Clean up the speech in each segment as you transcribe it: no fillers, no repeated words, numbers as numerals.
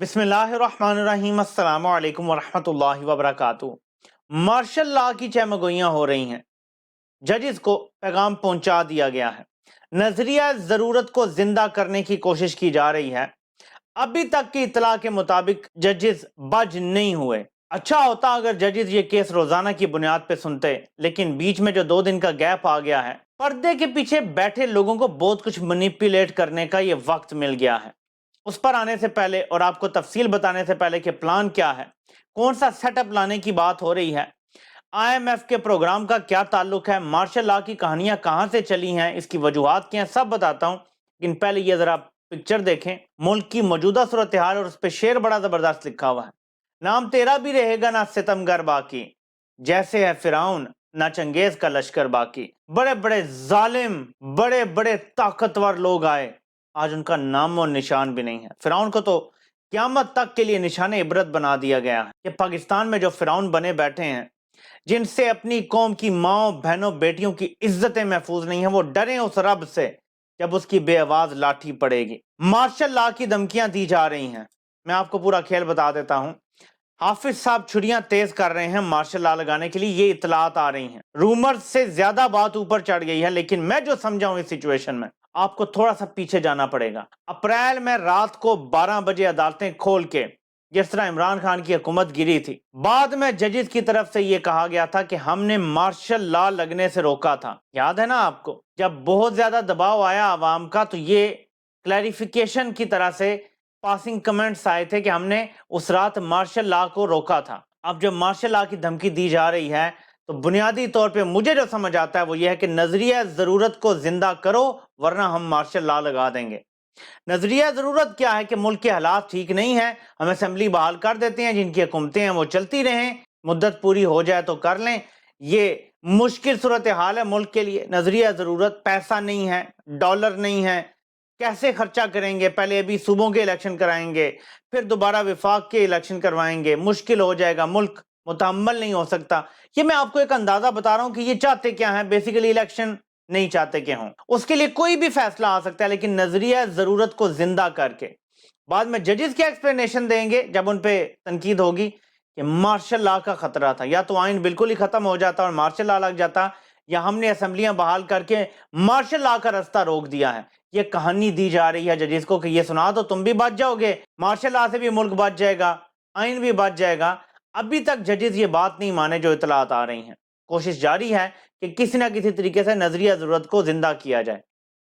बिस्मिल्लाहिर्रहमानिर्रहीम अस्सलामु अलैकुम वरहमतुल्लाहि वबरकातुहू। मार्शल लॉ की चहमगोइयाँ हो रही हैं। जजेस को पैगाम पहुंचा दिया गया है। नजरिया ज़रूरत को जिंदा करने की कोशिश की जा रही है। अभी तक की इतला के मुताबिक जजेस बज नहीं हुए। अच्छा होता अगर जजेस ये केस रोजाना की बुनियाद पे सुनते, लेकिन बीच में जो 2 दिन का गैप आ गया है, पर्दे के पीछे बैठे लोगों को बहुत कुछ मैनिपुलेट करने का ये वक्त मिल गया है। उस पर आने से पहले और आपको तफसील बताने से पहले कि प्लान क्या है, कौन सा सेटअप लाने की बात हो रही है, IMF के प्रोग्राम का क्या ताल्लुक है, मार्शल लॉ की कहानियां कहां से चली हैं, इसकी वजूहात क्या हैं, सब बताता हूं। लेकिन पहले ये जरा पिक्चर देखें, मुल्क की मौजूदा सूरत हाल, और उस पर शेर बड़ा जबरदस्त लिखा हुआ है। नाम तेरा भी रहेगा ना सितमगर बाकी, जैसे है फिराउन ना चंगेज का लश्कर बाकी। बड़े बड़े जालिम, बड़े बड़े ताकतवर लोग आए, आज उनका नाम और निशान भी नहीं है। फिराउन को तो क्यामत तक के लिए निशान इबरत बना दिया गया है कि पाकिस्तान में जो फिराउन बने बैठे हैं, जिनसे अपनी कौम की माओ बहनों बेटियों की इज्जतें महफूज नहीं है, वो डरे उस रब से जब उसकी बेआवाज लाठी पड़ेगी। मार्शल लॉ की धमकियां दी जा रही हैं। मैं आपको पूरा खेल बता देता हूं। हाफिज साहब छुरियां तेज कर रहे हैं मार्शल लॉ लगाने के लिए, ये इतलात आ रही हैं। रूमर से ज्यादा बात ऊपर चढ़ गई है, लेकिन मैं जो समझा हूं इस सिचुएशन में, आपको थोड़ा सा पीछे जाना पड़ेगा। अप्रैल में रात को 12 बजे अदालतें खोल के, जिस तरह इमरान खान की हुकूमत गिरी थी, बाद में जजेस की तरफ से यह कहा गया था कि हमने मार्शल लॉ लगने से रोका था। याद है ना आपको? जब बहुत ज्यादा दबाव आया आवाम का, तो ये क्लैरिफिकेशन की तरह से पासिंग कमेंट्स आए थे कि हमने उस रात मार्शल लॉ को रोका था। अब जब मार्शल लॉ की धमकी दी जा रही है, तो बुनियादी तौर पे मुझे जो समझ आता है वो ये है कि नजरिया ज़रूरत को जिंदा करो, वरना हम मार्शल लॉ लगा देंगे। नजरिया ज़रूरत क्या है कि मुल्क के हालात ठीक नहीं है, हम असेंबली बहाल कर देते हैं, जिनकी हुकूमतें हैं वो चलती रहें, मुद्दत पूरी हो जाए तो कर लें। ये मुश्किल सूरत हाल है मुल्क के लिए। नजरिया ज़रूरत, पैसा नहीं है, डॉलर नहीं है, कैसे खर्चा करेंगे? पहले अभी सूबों के इलेक्शन कराएंगे, फिर दोबारा विफाक के इलेक्शन करवाएंगे, मुश्किल हो जाएगा, मुल्क मुतहम्मल नहीं हो सकता। ये मैं आपको एक अंदाजा बता रहा हूं कि ये चाहते क्या है। बेसिकली इलेक्शन नहीं चाहते कि हों, उसके लिए कोई भी फैसला आ सकता है, लेकिन नजरिया ज़रूरत को जिंदा करके बाद में जजेस क्या एक्सप्लेनेशन देंगे जब उन पे तनकीद होगी कि मार्शल लॉ का खतरा था। या तो आइन बिल्कुल ही खत्म हो जाता और मार्शल लॉ लग जाता, या हमने असेंबलियां बहाल करके मार्शल लॉ का रास्ता रोक दिया है। ये कहानी दी जा रही है जजेस को कि ये सुना तो तुम भी बच जाओगे, मार्शल लॉ से भी मुल्क बच जाएगा, आइन भी बच जाएगा। अभी तक जजेस ये बात नहीं माने जो इतलात आ रही हैं। कोशिश जारी है कि किसी ना किसी तरीके से नजरिया ज़रूरत को जिंदा किया जाए।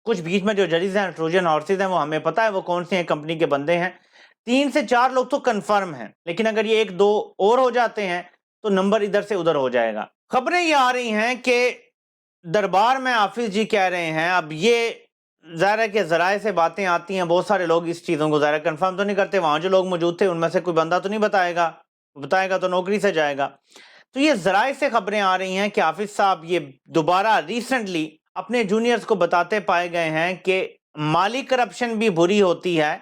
कुछ बीच में जो जजेस हैं, ट्रोजन हॉर्सेस हैं, वो हमें पता है वो कौन सी हैं कंपनी के बंदे हैं। 3 से 4 लोग तो कंफर्म हैं, लेकिन अगर ये 1-2 और हो जाते हैं तो नंबर इधर से उधर हो जाएगा। खबरें ये आ रही हैं कि दरबार में हाफिज जी कह रहे हैं, अब ये ज़ाहिर है कि ज़राए से बातें आती हैं, बहुत सारे लोग इस चीज़ों को ज़ाहिर कंफर्म तो नहीं करते। वहाँ जो लोग मौजूद थे उनमें से कोई बंदा तो नहीं बताएगा, बताएगा तो नौकरी से जाएगा। तो ये ज़राए से खबरें आ रही हैं कि हाफिज साहब ये दोबारा रिसेंटली अपने जूनियर्स को बताते पाए गए हैं कि माली करप्शन भी बुरी होती है,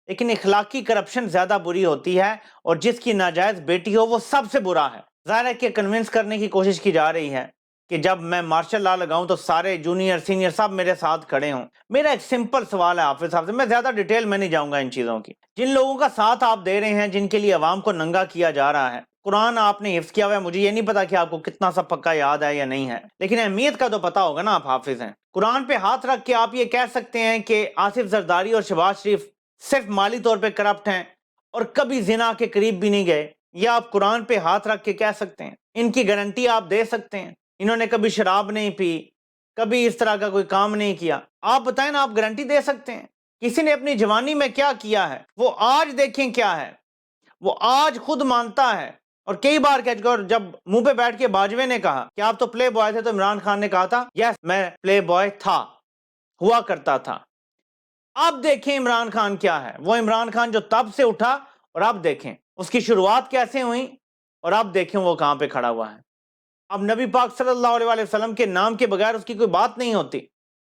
लेकिन इखलाकी करप्शन ज़्यादा बुरी होती है, और जिसकी नाजायज़ बेटी हो वो सबसे बुरा है। ज़ाहिर है कि कन्विंस करने की कोशिश की जा रही है कि जब मैं मार्शल लॉ लगाऊं तो सारे जूनियर सीनियर सब मेरे साथ खड़े हों। मेरा एक सिंपल सवाल है हाफिज साहब से, मैं ज्यादा डिटेल में नहीं जाऊंगा इन चीजों की। जिन लोगों का साथ आप दे रहे हैं, जिनके लिए अवाम को नंगा किया जा रहा है, कुरान आपने हिफ्ज किया हुआ है, मुझे ये नहीं पता कि आपको कितना सा पक्का याद है या नहीं है, लेकिन अहमियत का तो पता होगा ना, आप हाफिज हैं। कुरान पे हाथ रख के आप ये कह सकते हैं कि आसिफ जरदारी और शहबाज शरीफ सिर्फ माली तौर पे करप्ट हैं और कभी जिना के करीब भी नहीं गए? या आप कुरान पे हाथ रख के कह सकते हैं? इनकी गारंटी आप दे सकते हैं? इन्होंने कभी शराब नहीं पी, कभी इस तरह का कोई काम नहीं किया? आप बताएं ना, आप गारंटी दे सकते हैं? किसी ने अपनी जवानी में क्या किया है वो आज देखें क्या है, वो आज खुद मानता है। और कई बार कह चुका, और जब मुंह पे बैठ के बाजवे ने कहा कि आप तो प्ले बॉय थे, तो इमरान खान ने कहा था यस मैं प्ले बॉय था, हुआ करता था। अब देखें इमरान खान क्या है, वो इमरान खान जो तब से उठा, और अब देखें उसकी शुरुआत कैसे हुई, और अब देखें वो कहां पे खड़ा हुआ है। अब नबी पाक सल्लल्लाहु अलैहि वसल्लम के नाम के बगैर उसकी कोई बात नहीं होती।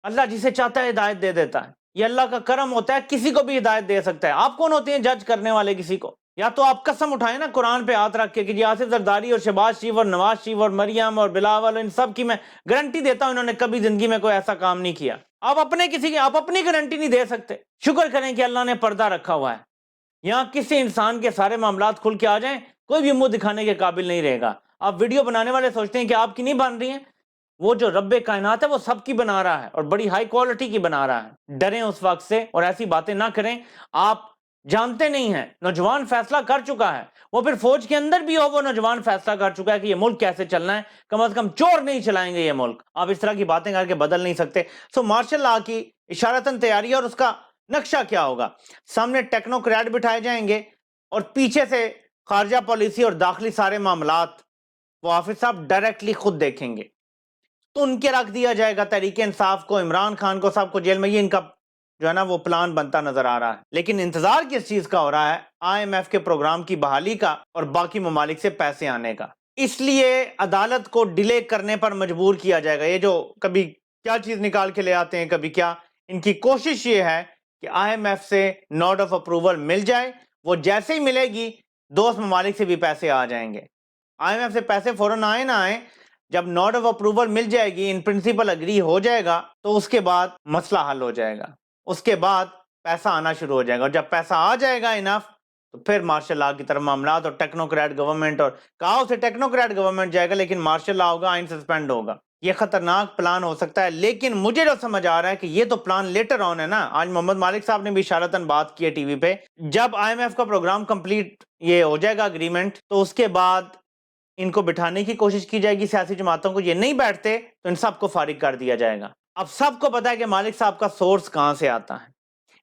अल्लाह जिसे चाहता है हिदायत दे देता है, ये अल्लाह का करम होता है, किसी को भी हिदायत दे सकता है। आप कौन होते हैं जज करने वाले किसी को? या तो आप कसम उठाएं ना कुरान पे हाथ रख के कि जी आसिफ जरदारी और शहबाज शरीफ और नवाज शरीफ और मरियम और बिलावल, इन सब की मैं गारंटी देता हूं इन्होंने कभी जिंदगी में कोई ऐसा काम नहीं किया। आप अपने किसी की आप अपनी गारंटी नहीं दे सकते। शुक्र करें कि अल्लाह ने पर्दा रखा हुआ है। यहाँ किसी इंसान के सारे मामलात खुल के आ जाएं, कोई भी मुंह दिखाने के काबिल नहीं रहेगा। आप वीडियो बनाने वाले सोचते हैं कि आपकी नहीं बन रही है, वो जो रब्बे कायनात है वो सबकी बना रहा है और बड़ी हाई क्वालिटी की बना रहा है। डरें उस वक्त से और ऐसी बातें ना करें। आप जानते नहीं हैं, नौजवान फैसला कर चुका है, वो फिर फौज के अंदर भी हो, वो नौजवान फैसला कर चुका है कि ये मुल्क कैसे चलना है। कम से कम चोर नहीं चलाएंगे ये मुल्क। आप इस तरह की बातें करके बदल नहीं सकते। सो मार्शल लॉ की इशारतन तैयारी और उसका नक्शा क्या होगा? सामने टेक्नोक्रेट बिठाए जाएंगे और पीछे से खारजा पॉलिसी और दाखिली सारे मामलात वो हाफिज साहब डायरेक्टली खुद देखेंगे। तो उनके रख दिया जाएगा तहरीक इंसाफ को, इमरान खान को, सबको जेल में। ये इनका जो है ना वो प्लान बनता नजर आ रहा है। लेकिन इंतजार किस चीज का हो रहा है? IMF के प्रोग्राम की बहाली का और बाकी ममालिक से पैसे आने का। इसलिए अदालत को डिले करने पर मजबूर किया जाएगा। ये जो कभी क्या चीज निकाल के ले आते हैं, कभी क्या, इनकी कोशिश ये है कि IMF से नोट ऑफ अप्रूवल मिल जाए। वो जैसे ही मिलेगी दोस्त ममालिक से भी पैसे आ जाएंगे। IMF से पैसे फौरन आए ना आए, जब नोट ऑफ अप्रूवल मिल जाएगी, इन प्रिंसिपल अग्री हो जाएगा, तो उसके बाद मसला हल हो जाएगा। उसके बाद पैसा आना शुरू हो जाएगा और जब पैसा आ जाएगा इनफ, तो फिर मार्शल लॉ की तरफ मामलात और टेक्नोक्रेट गवर्नमेंट, और कहा उसे टेक्नोक्रेट गवर्नमेंट जाएगा लेकिन मार्शल लॉ होगा, आइन सस्पेंड होगा। ये खतरनाक प्लान हो सकता है। लेकिन मुझे जो समझ आ रहा है कि ये तो प्लान लेटर ऑन है ना। आज मोहम्मद मालिक साहब ने भी इशारतन बात की है टीवी पे, जब IMF का प्रोग्राम कंप्लीट ये हो जाएगा अग्रीमेंट, तो उसके बाद इनको बिठाने की कोशिश की जाएगी सियासी जमातों को। ये नहीं बैठते तो इन सबको फारिग कर दिया जाएगा। अब सबको पता है कि मालिक साहब का सोर्स कहां से आता है।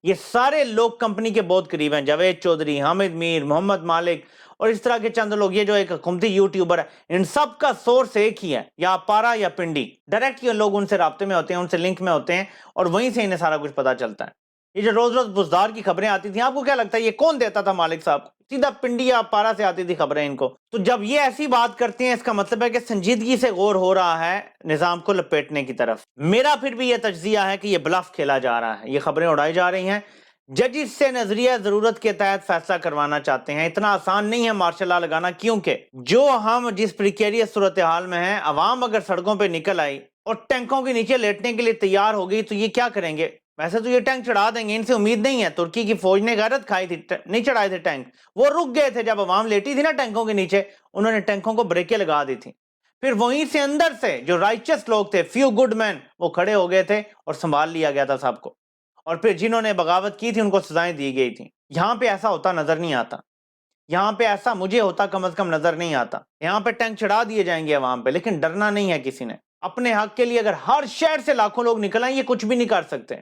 ये सारे लोग कंपनी के बहुत करीब हैं, जावेद चौधरी, हामिद मीर, मोहम्मद मालिक और इस तरह के चंद लोग। ये जो एक हुकूमती यूट्यूबर है, इन सब का सोर्स एक ही है, या पारा या पिंडी। डायरेक्ट ये लोग उनसे राब्ते में होते हैं, उनसे लिंक में होते हैं और वहीं से इन्हें सारा कुछ पता चलता है। ये जो रोज रोज बुजदार की खबरें आती थी, आपको क्या लगता है ये कौन देता था? मालिक साहब, सीधा पिंडी या पारा से आती थी खबरें इनको। तो जब ये ऐसी बात करते हैं, इसका मतलब है कि संजीदगी से गौर हो रहा है निजाम को लपेटने की तरफ। मेरा फिर भी ये तज्जिया है कि ये ब्लफ खेला जा रहा है, ये खबरें उड़ाई जा रही हैं। जजिस से नजरिया जरूरत के तहत फैसला करवाना चाहते हैं। इतना आसान नहीं है मार्शल लॉ लगाना, क्योंकि जो हम जिस प्रिकेरियस सूरत हाल में हैं, अवाम अगर सड़कों पर निकल आई और टैंकों के नीचे लेटने के लिए तैयार हो गई, तो ये क्या करेंगे? वैसे तो ये टैंक चढ़ा देंगे, इनसे उम्मीद नहीं है। तुर्की की फौज ने गैरत खाई थी, नहीं चढ़ाए थे टैंक। वो रुक गए थे जब अवाम लेटी थी ना टैंकों के नीचे, उन्होंने टैंकों को ब्रेकें लगा दी थी। फिर वहीं से अंदर से जो राइचस लोग थे, फ्यू गुड मैन, वो खड़े हो गए थे और संभाल लिया गया था सबको। और फिर जिन्होंने बगावत की थी उनको सजाएं दी गई थी। यहां पे ऐसा होता नजर नहीं आता। यहां पे ऐसा मुझे होता कम से कम नजर नहीं आता। यहां पे टैंक चढ़ा दिए जाएंगे अवाम पे, लेकिन डरना नहीं है किसी ने। अपने हक के लिए अगर हर शहर से लाखों लोग निकल आए, ये कुछ भी नहीं कर सकते।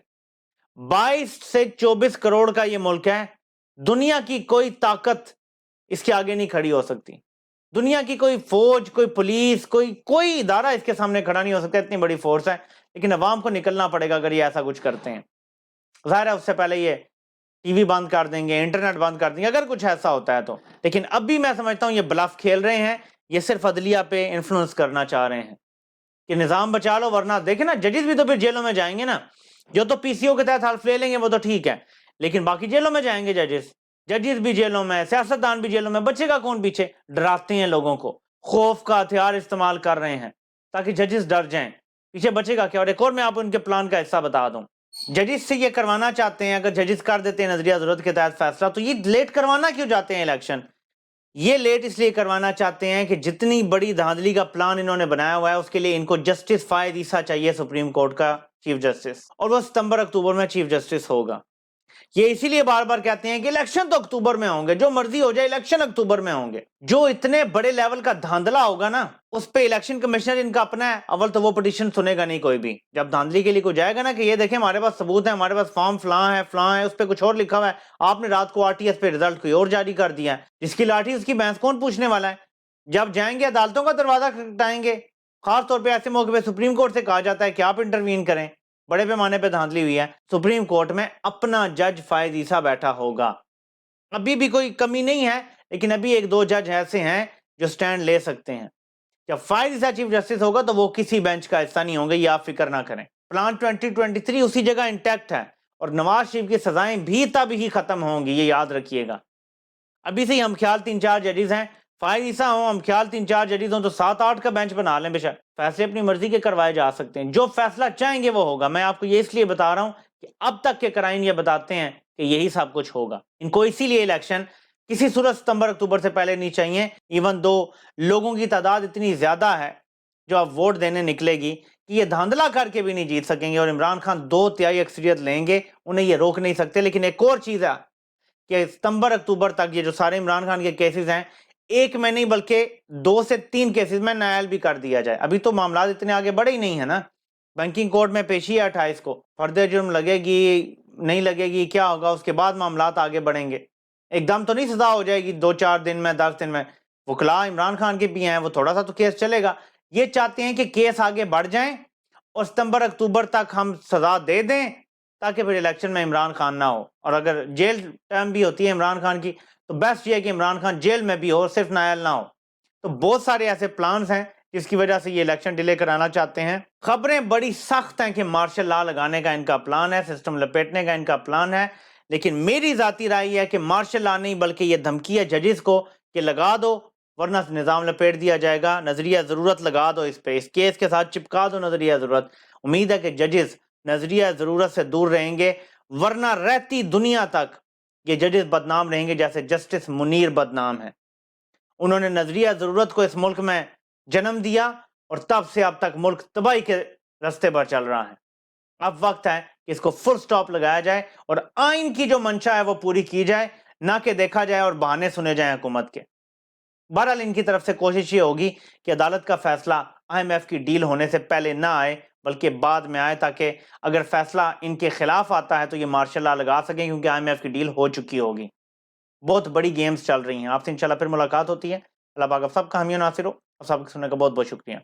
22 से 24 करोड़ का ये मुल्क है। दुनिया की कोई ताकत इसके आगे नहीं खड़ी हो सकती। दुनिया की कोई फौज, कोई पुलिस, कोई इदारा इसके सामने खड़ा नहीं हो सकता। इतनी बड़ी फोर्स है। लेकिन अवाम को निकलना पड़ेगा अगर ये ऐसा कुछ करते हैं। जाहिर है उससे पहले ये टीवी बंद कर देंगे, इंटरनेट बंद कर देंगे, अगर कुछ ऐसा होता है तो। लेकिन अब भी मैं समझता हूं ये ब्लफ खेल रहे हैं। ये सिर्फ अदलिया पे इन्फ्लुएंस करना चाह रहे हैं कि निजाम बचा लो, वरना देखे ना जजेस भी तो फिर जेलों में जाएंगे ना। जो तो PCO के तहत हल्फ ले लेंगे वो तो ठीक है, लेकिन बाकी जेलों में जाएंगे जजेस भी जेलों में, सियासतदान भी जेलों में। बचेगा कौन पीछे? डराते हैं लोगों को, खौफ का हथियार इस्तेमाल कर रहे हैं ताकि जजेस डर जाएं। पीछे बचेगा क्या? और एक और मैं आपको उनके प्लान का हिस्सा बता दूं। जजेस से ये करवाना चाहते हैं, अगर जजेस कर देते हैं नजरिया जरूरत के तहत फैसला, तो ये लेट करवाना क्यों चाहते हैं इलेक्शन? ये लेट इसलिए करवाना चाहते हैं कि जितनी बड़ी धांधली का प्लान इन्होंने बनाया हुआ है, उसके लिए इनको जस्टिस फायद ईसा चाहिए, सुप्रीम कोर्ट का चीफ जस्टिस, और वो सितंबर अक्टूबर में चीफ जस्टिस होगा। ये इसीलिए बार बार कहते हैं कि इलेक्शन तो अक्टूबर में होंगे, जो मर्जी हो जाए इलेक्शन अक्टूबर में होंगे। जो इतने बड़े लेवल का धांधला होगा ना, उस पे इलेक्शन कमिश्नर इनका अपना है, अव्वल तो वो पिटीशन सुनेगा नहीं कोई भी। जब धांधली के लिए कोई जाएगा ना कि ये देखें हमारे पास सबूत है, हमारे पास फॉर्म फलां है, उस पर कुछ और लिखा हुआ है, आपने रात को RTS पे रिजल्ट कोई और जारी कर दिया है, जिसकी लाठी उसकी भैंस कौन पूछने वाला है? जब जाएंगे अदालतों का दरवाजा खटखटाएंगे। खास तौर पर ऐसे मौके पर सुप्रीम कोर्ट से कहा जाता है कि आप इंटरवीन करें। बड़े पैमाने पे धांधली हुई है। सुप्रीम कोर्ट में अपना जज फायद ईसा बैठा होगा। अभी भी कोई कमी नहीं है, लेकिन अभी एक दो जज ऐसे हैं जो स्टैंड ले सकते हैं। जब फायद ईसा चीफ जस्टिस होगा तो वो किसी बेंच का हिस्सा नहीं होंगे, ये आप फिक्र ना करें। प्लान 2023 उसी जगह इंटैक्ट है और नवाज शरीफ की सजाएं भी तब ही खत्म होंगी, ये याद रखिएगा। अभी से ही हम ख्याल 3-4 जजेस हैं, फायद ईसा हो, हम ख्याल 3-4 जजेस हों तो 7-8 का बेंच बना लें। बेशक फैसले अपनी मर्जी के करवाए जा सकते हैं, जो फैसला चाहेंगे वो होगा। मैं आपको ये इसलिए बता रहा हूं کہ اب تک کے قرائن یہ بتاتے ہیں کہ یہی سب کچھ ہوگا. ان کو اسی لیے الیکشن کسی صورت ستمبر اکتوبر سے پہلے نہیں چاہیے، ایون دو لوگوں کی تعداد اتنی زیادہ ہے جو اب ووٹ دینے نکلے گی کہ یہ دھاندلا کر کے بھی نہیں جیت سکیں گے، اور عمران خان 2/3 اکثریت لیں گے، انہیں یہ روک نہیں سکتے. لیکن ایک اور چیز ہے کہ ستمبر اکتوبر تک یہ جو سارے عمران خان کے کیسز ہیں، ایک میں نہیں بلکہ 2 سے 3 کیسز میں نائل بھی کر دیا جائے. ابھی تو معاملات اتنے آگے بڑھے ہی نہیں ہے نا. بینکنگ کورٹ میں پیشی ہے 28 کو، فرد جرم لگے گی نہیں لگے گی کیا ہوگا، اس کے بعد معاملات آگے بڑھیں گے. ایک دم تو نہیں سزا ہو جائے گی 2-4 دن میں 10 دن میں. وکلاء عمران خان کے بھی ہیں، وہ تھوڑا سا تو کیس چلے گا. یہ چاہتے ہیں کہ کیس آگے بڑھ جائیں اور ستمبر اکتوبر تک ہم سزا دے دیں تاکہ پھر الیکشن میں عمران خان نہ ہو. اور اگر جیل ٹائم بھی ہوتی ہے عمران خان کی تو بیسٹ یہ ہے کہ عمران خان جیل میں بھی ہو، صرف نائل نہ ہو. تو بہت سارے ایسے پلانز ہیں جس کی وجہ سے یہ الیکشن ڈیلے کرانا چاہتے ہیں. خبریں بڑی سخت ہیں کہ مارشل لا لگانے کا ان کا پلان ہے، سسٹم لپیٹنے کا ان کا پلان ہے. لیکن میری ذاتی رائے ہے کہ مارشل لا نہیں بلکہ یہ دھمکی ہے ججز کو کہ لگا دو ورنہ نظام لپیٹ دیا جائے گا. نظریہ ضرورت لگا دو اس پہ، اس کیس کے ساتھ چپکا دو نظریہ ضرورت. امید ہے کہ ججز نظریہ ضرورت سے دور رہیں گے، ورنہ رہتی دنیا تک یہ ججز بدنام رہیں گے جیسے جسٹس منیر بدنام ہے. انہوں نے نظریہ ضرورت کو اس ملک میں جنم دیا اور تب سے اب تک ملک تباہی کے راستے پر چل رہا ہے. اب وقت ہے کہ اس کو فل سٹاپ لگایا جائے اور آئین کی جو منشا ہے وہ پوری کی جائے، نہ کہ دیکھا جائے اور بہانے سنے جائیں حکومت کے. بہرحال ان کی طرف سے کوشش یہ ہوگی کہ عدالت کا فیصلہ IMF کی ڈیل ہونے سے پہلے نہ آئے بلکہ بعد میں آئے، تاکہ اگر فیصلہ ان کے خلاف آتا ہے تو یہ مارشل لا لگا سکیں کیونکہ IMF کی ڈیل ہو چکی ہوگی. بہت بڑی گیمز چل رہی ہیں. آپ سے انشاءاللہ پھر ملاقات ہوتی ہے. اللہ پاک آپ سب کا حامی و ناصر ہو. اور سب کو سننے کا بہت بہت شکریہ.